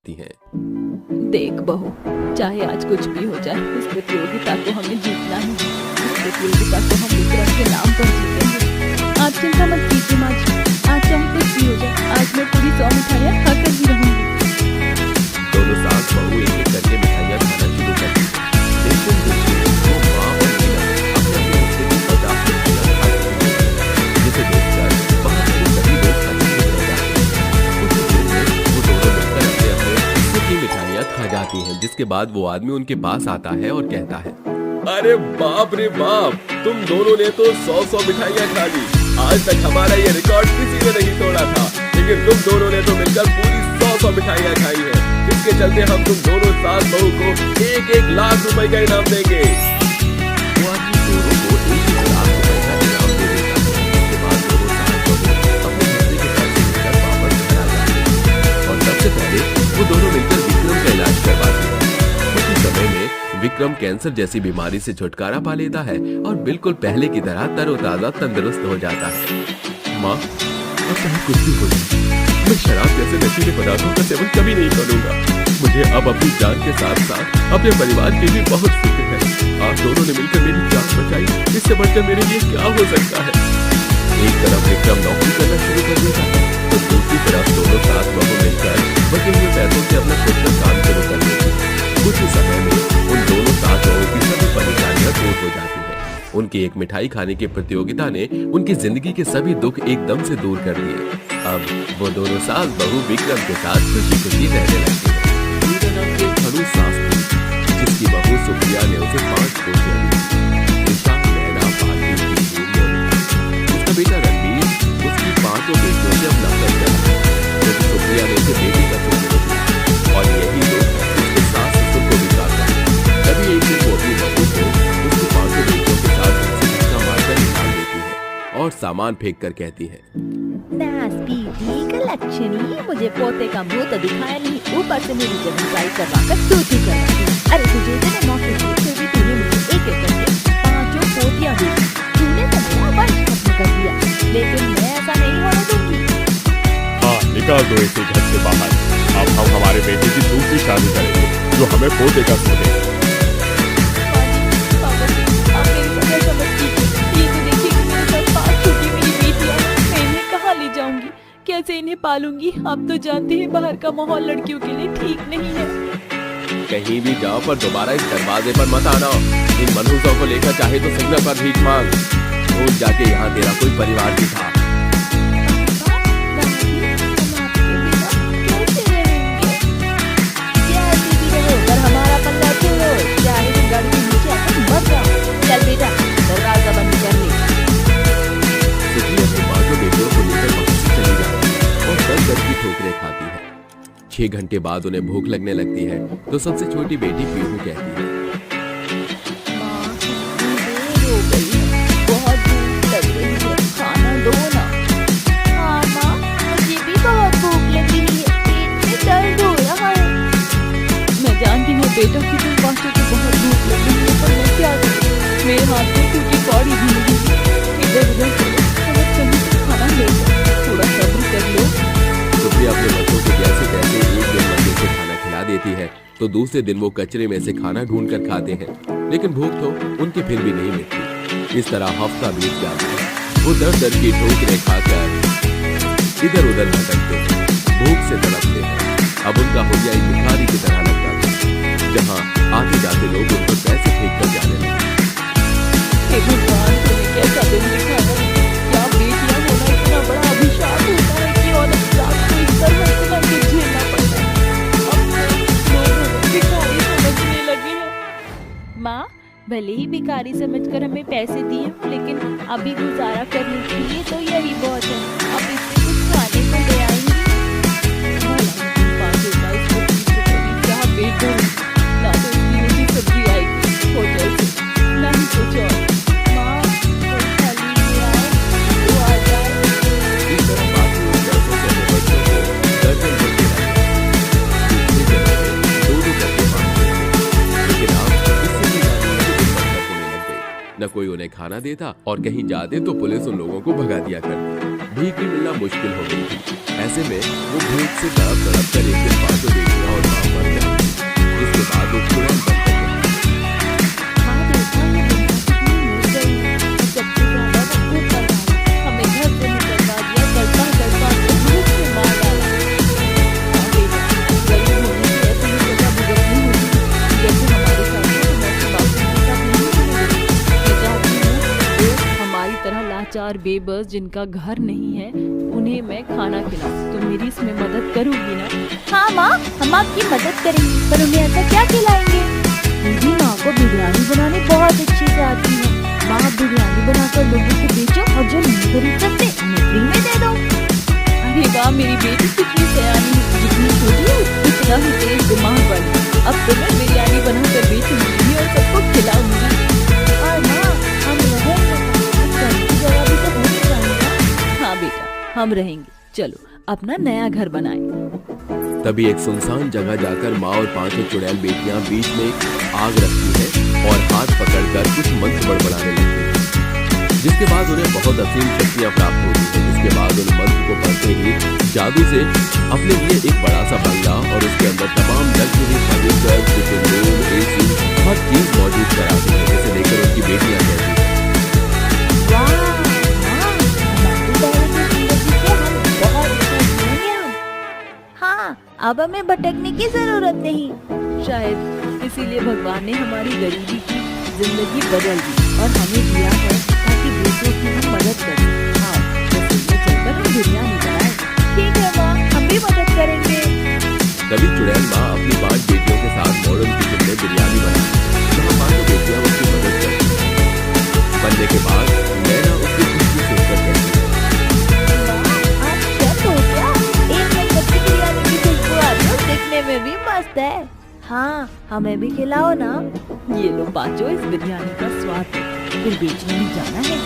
हैं। देख बहू, चाहे आज कुछ भी हो जाए, इस प्रतियोगिता को हमें जीतना ही है। इस प्रतियोगिता को हम विक्रम के नाम पर जीतेंगे। आप चिंता मत कीजिए माँ जी, आज चाहे कुछ भी हो जाए, आज मैं पूरी 100 मिठाइयाँ खाकर ही रहूंगी। दोनों सास बहू एक एक करके मिठाइयाँ खाना शुरू कर दी। लेकिन वो माँ और मीना अपने अपने हिस्से की 50 मिठाइयाँ खा चुकी हैं, जिसे देखकर वहाँ खड़े सभी लोग हंसने लग जाते हैं। कुछ देर में वो दोनों मिलकर अपने अपने हिस्से की मिठाइयाँ खा जाती हैं, जिसके बाद वो आदमी उनके पास आता है और कहता है, अरे बाप रे बाप, तुम दोनों ने तो 100 मिठाइयाँ खा ली। आज तक हमारा ये रिकॉर्ड किसी ने नहीं तोड़ा था, लेकिन तुम दोनों ने तो मिलकर पूरी 100 मिठाइयाँ खाई हैं। इसके चलते हम तुम दोनों सास बहू को 1-1 लाख रुपए का इनाम देंगे। वो आदमी दोनों को 1-1 लाख रुपए का इनाम दे देता है। इसके बाद दोनों सास बहू अपने हिस्से के पैसे लेकर वापस घर आ जाते हैं और सबसे पहले वो दोनों मिलकर विक्रम का इलाज करवाते हैं। कुछ ही समय में विक्रम कैंसर जैसी बीमारी से छुटकारा पा लेता है और बिल्कुल पहले की तरह तरोताजा तंदुरुस्त हो जाता है। माँ, अब चाहे कुछ भी हो जाए, मैं शराब जैसे नशीले पदार्थों का सेवन कभी नहीं करूंगा। मुझे अब अपनी जान के साथ साथ अपने परिवार की भी बहुत फिक्र है। आप दोनों ने मिलकर मेरी जान बचाई, इससे बढ़कर मेरे लिए क्या हो सकता है। एक तरफ विक्रम नौकरी करना शुरू कर देता है, तो दूसरी तरफ दोनों सास बहू मिलकर बचे हुए पैसों से अपना खुद का काम शुरू कर देते हैं। कुछ ही समय में उन दोनों सास बहू की सभी परेशानियां दूर हो जाती है। उनकी एक मिठाई खाने की प्रतियोगिता ने उनकी जिंदगी के सभी दुख एकदम से दूर कर दिए। अब वो दोनों सास बहू विक्रम के साथ खुशी खुशी रहने लगती है। मीरा नाम की एक खड़ूस सास थी, जिसकी बहू सुप्रिया ने उसे 5 पोतियां दी। ईशा, नैना, भारती, टीनू, मोनिका। उसका बेटा रणवीर उसकी 5 बेटियों से अपना कर चला, क्योंकि सुप्रिया ने उसे बेटी का सुख दिया और यही लोग उसके सास ससुर को भी काटा। कभी एक दिन वो अपनी बहू को उसकी 5 बेटियों के साथ धक्का मारकर निकाल देती है और सामान फेंक कर कहती है, मुझे पोते का मुंह तो दिखाया नहीं, ऊपर से मेरी जमीन करवाकर स्तुति करवाती। अरे तुझे इतने मौके दिए, फिर भी तूने मुझे एक एक करके 5 पोतियां दी। तूने तो मेरा वंश खत्म कर दिया, लेकिन मैं ऐसा नहीं होने दूंगी। हाँ, निकाल दो इसे घर से बाहर। अब हम हमारे बेटे की दूसरी शादी करेंगे, जो हमें पोते का सुख देगा। कैसे इन्हें पालूंगी? आप तो जानते हैं बाहर का माहौल लड़कियों के लिए ठीक नहीं है। कहीं भी जाओ पर दोबारा इस दरवाजे पर मत आना। इन मनहूसों को लेकर चाहे तो सिग्नल पर भीख मांग। भूल जाके यहाँ तेरा कोई परिवार भी था। हमारा पल्ला छोड़ो, चाहे तुम गाड़ी के नीचे आकर मर जाओ। चल बेटा, दरवाजा बंद कर ले। सुप्रिया अपनी 5 बेटियों को लेकर वहाँ से चली जाती है और 10 की ठोकरें खाती है। 6 घंटे बाद उन्हें भूख लगने लगती है, तो सबसे छोटी बेटी पीहू कहती है, माँ, देर हो गई है, बहुत भूख लग रही है, खाना दो ना। हाँ माँ, मुझे भी बहुत भूख लग रही है, पेट में दर्द हो रहा है। मैं जानती हूँ बेटा कि तुम बातों को बहुत भूख लग रही है, पर मैं क्या करूँ? मेरे हाथ में क्योंकि कौड़ी भी नहीं है। इधर उधर करो, बहुत कमी से खाना ले जाओ, थोड़ा सब्र कर लो। सुप्रिया अपने बच्चों को जैसे तैसे एक दिन मजे से खाना खिला देती है, तो दूसरे दिन वो कचरे में से खाना ढूंढ कर खाते हैं, लेकिन भूख तो उनकी फिर भी नहीं मिटती। इस तरह हफ्ता बीत जाता है। वो दर की ठोकरें खाकर इधर उधर भटकते हैं, भूख से तड़पते हैं। अब उनका हुलिया एक भिखारी की तरह लगता था, जहाँ आते जाते लोग उन पर पैसे फेंक कर जाने लगे। भगवान, तुम्हें कैसा दिन दिखाया? क्या बेटियां होना इतना बड़ा अभिशाप होता है कि औरत रात को इस तरह इतना कुछ झेलना पड़ता है। अब लोग भिखारी समझने लगे हैं। माँ, भले ही भिखारी समझकर हमें पैसे दिए, लेकिन अभी गुजारा करने के लिए तो यही बहुत है। अब इससे कुछ खाने को ले आएंगे। क्या बेटा, ना तो इसकी रोटी सब्जी आएगी होटल से, ना ही कुछ और। न कोई उन्हें खाना देता और कहीं जाते तो पुलिस उन लोगों को भगा दिया करती। भीख भी मिलना मुश्किल हो गई थी। ऐसे में वो भूख से तड़प कर एक दिन 5 बेटियां और और बेबस जिनका घर नहीं है उन्हें मैं खाना खिलाऊं। तुम मेरी इसमें मदद करोगी ना? हाँ माँ, हम आपकी मदद करेंगे, पर उन्हें ऐसा क्या खिलाएंगे? मेरी माँ को बिरयानी बनानी बहुत अच्छी से आती है। माँ बिरयानी बनाकर लोगों को बेचो और जो नहीं खरीद सकते उन्हें फ्री में दे दो। अरे वाह, मेरी बेटी कितनी सयानी है, जितनी छोटी है उतना ही तेज दिमाग वाली। अब तो मैं बिरयानी बनाकर बेचूंगी और सबको खिलाऊंगी। और माँ, हम रहेंगे जगह भी तो होनी चाहिए। हाँ बेटा, हम रहेंगे, चलो अपना नया घर बनाएं। तभी एक सुनसान जगह जाकर माँ और 5 चुड़ैल बेटियां बीच में एक आग रखती है और हाथ पकड़कर कुछ मंत्र बड़बड़ाने लगती है, जिसके बाद उन्हें बहुत असीम शक्तियां प्राप्त होती है। जिसके बाद उन मंत्र को पढ़ते ही जादू से अपने लिए एक बड़ा सा बंगला और उसके अंदर तमाम luxury furniture, kitchen room, AC, हर चीज मौजूद कराती है, जिसे लेकर उनकी बेटियां कहती है, हाँ, अब हमें भटकने की जरूरत नहीं। शायद इसीलिए भगवान ने हमारी गरीबी की जिंदगी बदल दी और हमें दिया है ताकि दूसरों की हम मदद करें। हाँ, रसोई में चलकर हम बिरयानी बनाएं। ठीक है माँ, हम भी मदद करेंगे। तभी चुड़ैल माँ अपनी 5 बेटियों के साथ मॉडर्न किचन में बिरयानी बनाती है, जहाँ 5 बेटियां उसकी मदद करती हैं। बनने के बाद नैना उसकी खुशी सुनकर कहती है, देखने में भी मस्त है। हाँ, हमें भी खिलाओ ना। ये लो पाचो, इस बिरयानी का स्वाद है, फिर बेचने भी जाना है।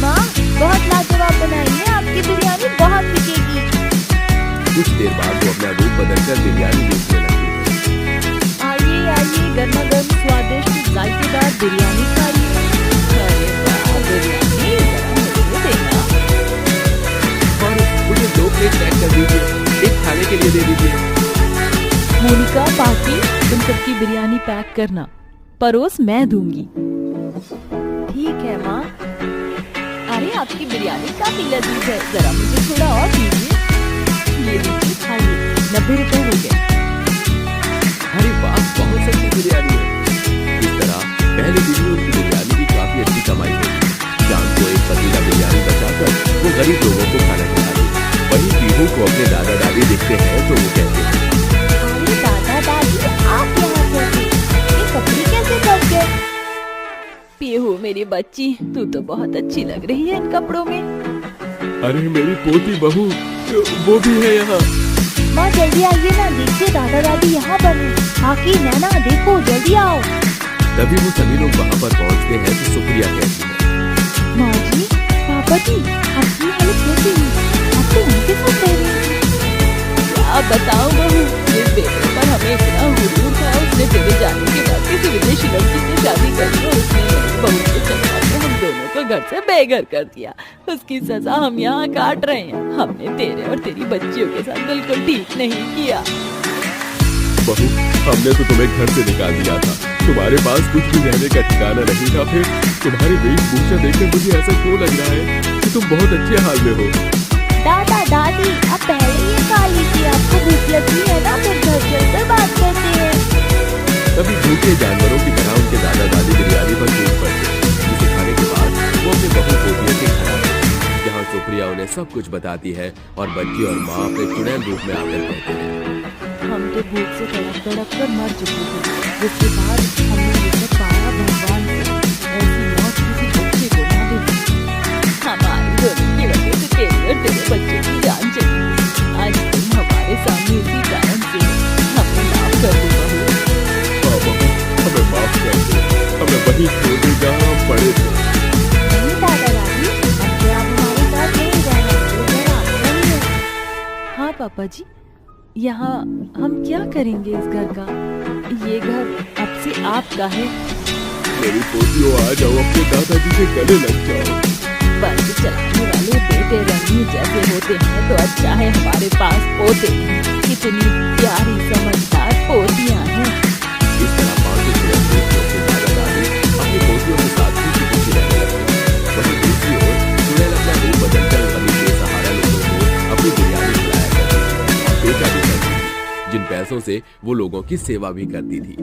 माँ, बहुत लाजवाब बनाई है, आपकी बिरयानी बहुत बिकेगी। कुछ देर बाद वो अपना रूप बदलकर बिरयानी बेचने लगती है। आइए आइए, गर्मा गर्म स्वादिष्ट जायकेदार बिरयानी खाइए। अरे वाह, बिरयानी जरा मुझे देना। और मुझे 2 प्लेट पैक कर दीजिए, एक खाने के लिए दे दीजिए। मोनिका, पार्टी, तुम सबकी बिरयानी पैक करना, परोस मैं दूंगी। ठीक है माँ। अरे आपकी बिरयानी काफी लजीज है, जरा मुझे थोड़ा और दीजिए। ये लीजिए, खाइए, 90 रुपए हो गए। अरे वाह, बहुत सस्ती बिरयानी है। इस तरह पहले दिन में उनकी बिरयानी की काफी अच्छी कमाई हुई। शाम को एक पतीला बिरयानी बचाकर वो गरीब लोगों को खाना खिलाती है। वहीं पीहू को अपने दादा दादी दिखते हैं तो वो कहते हैं, दादा दादी, आप यहाँ कैसे? ये कपड़े कैसे बच गए? पीहू मेरी बच्ची, तू तो बहुत अच्छी लग रही है इन कपड़ों में। अरे मेरी पोती बहू, वो भी है यहाँ। माँ जल्दी आइए ना, देखिए दादा दादी यहाँ पर हैं। हाकी, नैना, देखो जल्दी आओ। तभी वो सभी लोग वहाँ पर पहुँचते हैं तो सुप्रिया कहती है, माँ जी, पापा जी, आपकी हालत कैसी है? आप तो उनके साथ रह रही हैं। क्या बताऊं बहू, जिस बेटे पर हमें इतना हुजूर था, उसने तेरे जाने के बाद किसी विदेशी लड़की से शादी कर ली और उसने मेरी बहू के चक्कर में हम दोनों को घर से बेघर कर दिया। उसकी सजा हम यहाँ काट रहे हैं। हमने तेरे और तेरी बच्चियों के साथ बिल्कुल ठीक नहीं किया। बहू, हमने तो तुम्हें घर से निकाल दिया था, तुम्हारे पास कुछ भी रहने का ठिकाना नहीं था। फिर तुम्हारी वेशभूषा देखकर मुझे ऐसा क्यों लग रहा है कि तुम बहुत अच्छे हाल में हो। दादा दादी, आप पहले ये खा लीजिए, आपको भूख लगी है ना, फिर घर चलकर बात करते हैं। तभी भूखे जानवरों की तरह उनके दादा दादी बिरयानी पर टूट पड़ते, जिसे खाने के बाद वो अपने बहू पोतियों के घर आते हैं, जहाँ सुप्रिया उन्हें सब कुछ बताती है और बच्ची और माँ अपने चुड़ैल रूप में आकर कहते हैं, हम तो भूख से तड़प तड़प कर मर चुके थे, जिसके बाद हमने ये सब पाया भगवान से। ऐसी मौत किसी बच्चे को ना दे। हमारी दोनों की वजह से तेरे और तेरे बच्चे की जान चली। आज तुम हमारे सामने इसी कारण से, हमें माफ कर दो बहू। हाँ बहू, हमें माफ कर दो, हमें वही छोड़ दो जहाँ हम पड़े थे। नहीं दादा दादी, अब से आप हमारे साथ नहीं रहना, वो घर आपका ही है। हाँ पापा जी, यहाँ हम क्या करेंगे इस घर का? ये घर अब से आपका है। मेरी पोतियों, आ जाओ, अपने दादाजी के गले लग जाओ। बस चलाने वाले बेटे रंगीन जैसे होते हैं तो अच्छा है हमारे पास पोते हैं। कितनी प्यारी समझदार पोतियां हैं। इस तरह 5 चुड़ैल बेटियों के दादा दादी अपनी पोतियों के साथ खुशी रहने लगते हैं। वहीं दूसरी ओर चुड़ैल अपना रूप बदलकर गरीब बेसहारा लोगों को अपनी बिरयानी खिलाया करती थी और बेचा भी करती थी, जिन पैसों से वो लोगों की सेवा भी करती थी।